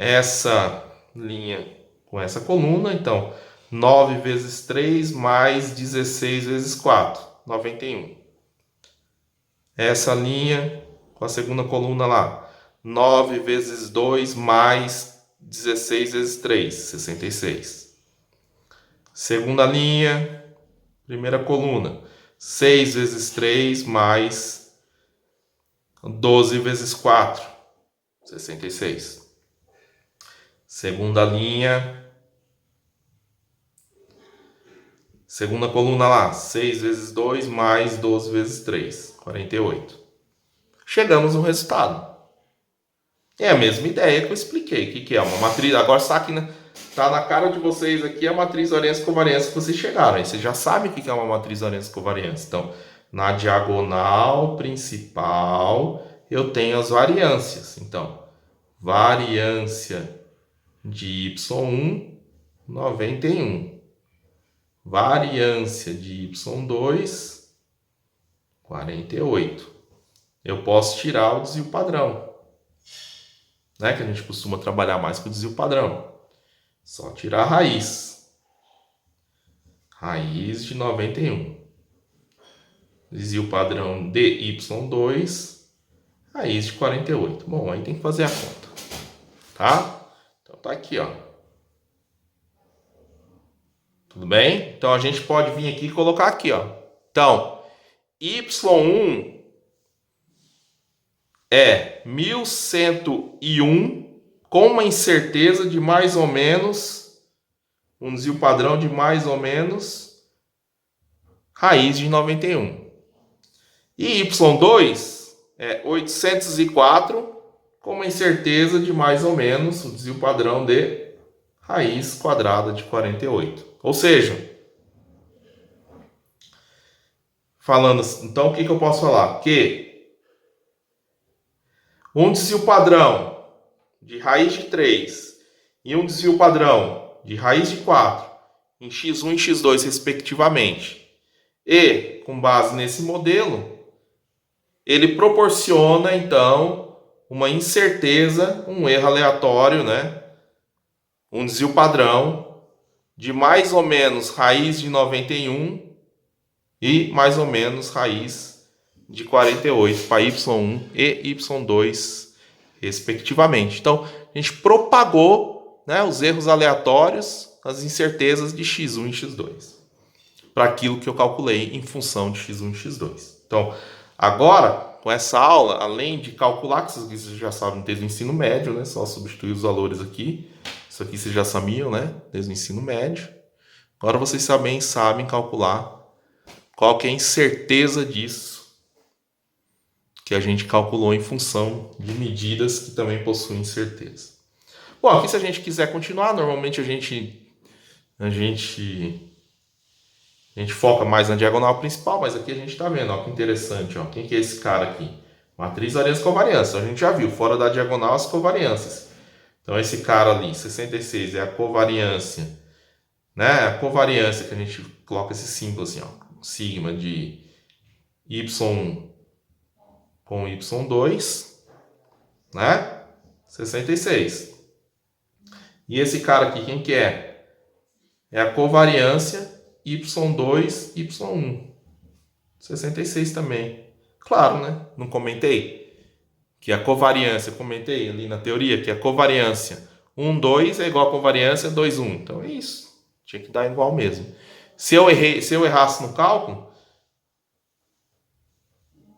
essa linha com essa coluna. Então, 9 vezes 3 mais 16 vezes 4, 91. Essa linha com a segunda coluna lá, 9 vezes 2 mais 16 vezes 3, 66. Segunda linha, primeira coluna, 6 vezes 3 mais 12 vezes 4, 66. Segunda linha, segunda coluna lá, 6 vezes 2 mais 12 vezes 3, 48. Chegamos no resultado. É a mesma ideia que eu expliquei. O que é uma matriz? Agora está aqui, tá na cara de vocês aqui a matriz Orensky-Covariança que vocês chegaram. Aí vocês já sabem o que é uma matriz Orensky-Covariança. Então, na diagonal principal, eu tenho as variâncias. Então, variância de y1, 91. Variância de y2, 48. Eu posso tirar o desvio padrão, né? Que a gente costuma trabalhar mais com o desvio padrão. Só tirar a raiz. Raiz de 91. Desvio padrão de y2, raiz de 48. Bom, aí tem que fazer a conta, tá? Então tá aqui, ó. Tudo bem? Então a gente pode vir aqui e colocar aqui, ó. Então, y1 é 1101 com uma incerteza de mais ou menos, um desvio padrão de mais ou menos raiz de 91. E y2 é 804 com uma incerteza de mais ou menos o desvio padrão de raiz quadrada de 48. Ou seja, falando, então o que eu posso falar? Que um desvio padrão de raiz de 3 e um desvio padrão de raiz de 4 em x1 e x2 respectivamente, e com base nesse modelo, ele proporciona então uma incerteza, um erro aleatório, né? Um desvio padrão de mais ou menos raiz de 91 e mais ou menos raiz de 48 para y1 e y2 respectivamente. Então, a gente propagou, né, os erros aleatórios, as incertezas de x1 e x2 para aquilo que eu calculei em função de x1 e x2. Então, agora, com essa aula, além de calcular, que vocês já sabem desde o ensino médio, né, só substituir os valores aqui. Isso aqui vocês já sabiam, né, desde o ensino médio. Agora vocês também sabem calcular qual que é a incerteza disso que a gente calculou em função de medidas que também possuem certeza. Bom, aqui se a gente quiser continuar, normalmente a gente foca mais na diagonal principal, mas aqui a gente está vendo, ó, que interessante, ó, quem que é esse cara aqui? Matriz Orensky-Covariança, a gente já viu, fora da diagonal as covariâncias. Então esse cara ali, 66, é a covariância, né? A covariância que a gente coloca esse símbolo assim, ó, sigma de y1 com y2, né? 66. E esse cara aqui, quem que é? É a covariância y2, y1. 66 também. Claro, né? Não comentei? Que a covariância, comentei ali na teoria, que a covariância 1, 2 é igual a covariância 2, 1. Então é isso. Tinha que dar igual mesmo. Se eu errasse no cálculo,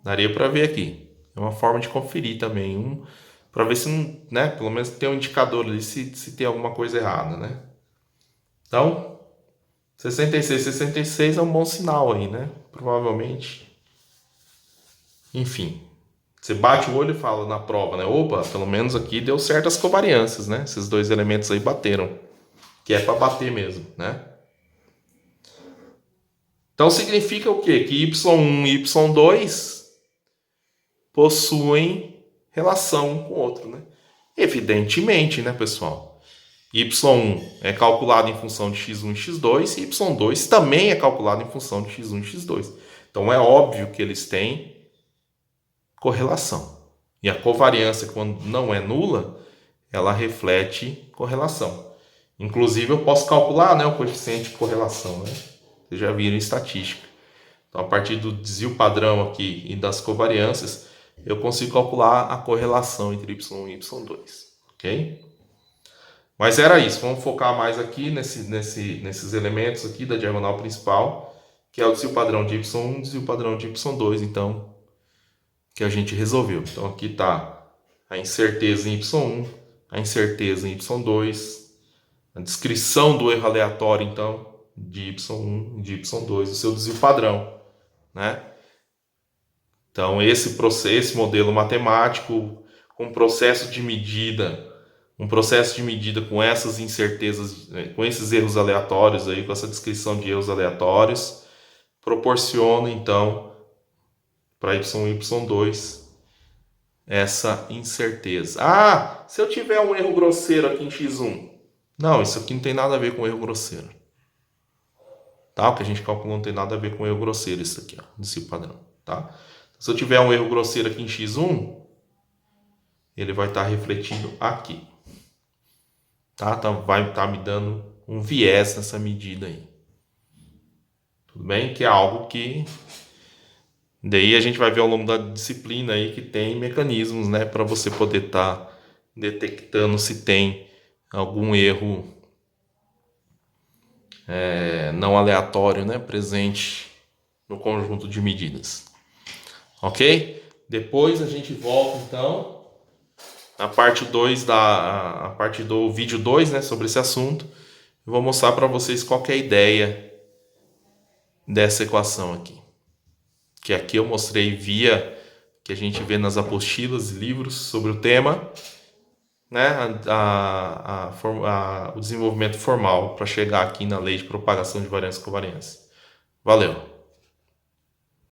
daria para ver aqui. É uma forma de conferir também, para ver se não, né, pelo menos tem um indicador ali se tem alguma coisa errada, né? Então, 66 é um bom sinal aí, né? Provavelmente. Enfim, você bate o olho e fala na prova, né? Opa, pelo menos aqui deu certas covariâncias, né? Esses dois elementos aí bateram, que é para bater mesmo, né? Então significa o quê? Que y1 e y2 possuem relação um com o outro, né? Evidentemente, né, pessoal? y1 é calculado em função de x1 e x2, e y2 também é calculado em função de x1 e x2. Então é óbvio que eles têm correlação. E a covariância, quando não é nula, ela reflete correlação. Inclusive, eu posso calcular, né, o coeficiente de correlação, né? Vocês já viram em estatística. Então, a partir do desvio padrão aqui e das covariâncias, eu consigo calcular a correlação entre Y1 e Y2, ok? Mas era isso, vamos focar mais aqui nesses elementos aqui da diagonal principal, que é o desvio padrão de Y1 e o desvio padrão de Y2, então, que a gente resolveu. Então, aqui está a incerteza em Y1, a incerteza em Y2, a descrição do erro aleatório, então, de Y1 e de Y2, o seu desvio padrão, né? Então, esse modelo matemático com processo de medida, um processo de medida com essas incertezas, com esses erros aleatórios aí, com essa descrição de erros aleatórios, proporciona então para Y1 e Y2 essa incerteza. Ah, se eu tiver um erro grosseiro aqui em X1, não, isso aqui não tem nada a ver com erro grosseiro. Tá? O que a gente calculou não tem nada a ver com erro grosseiro, isso aqui, ó, desse padrão, tá? Se eu tiver um erro grosseiro aqui em X1, ele vai estar refletido aqui. Tá? Então vai estar me dando um viés nessa medida aí. Tudo bem? Que é algo que daí a gente vai ver ao longo da disciplina aí que tem mecanismos, né, para você poder estar detectando se tem algum erro não aleatório, né, presente no conjunto de medidas. Ok? Depois a gente volta então na parte 2 a parte do vídeo 2, né, sobre esse assunto. Eu vou mostrar para vocês qual que é a ideia dessa equação aqui. Que aqui eu mostrei via que a gente vê nas apostilas e livros sobre o tema, né, o desenvolvimento formal para chegar aqui na lei de propagação de variância e covariância. Valeu!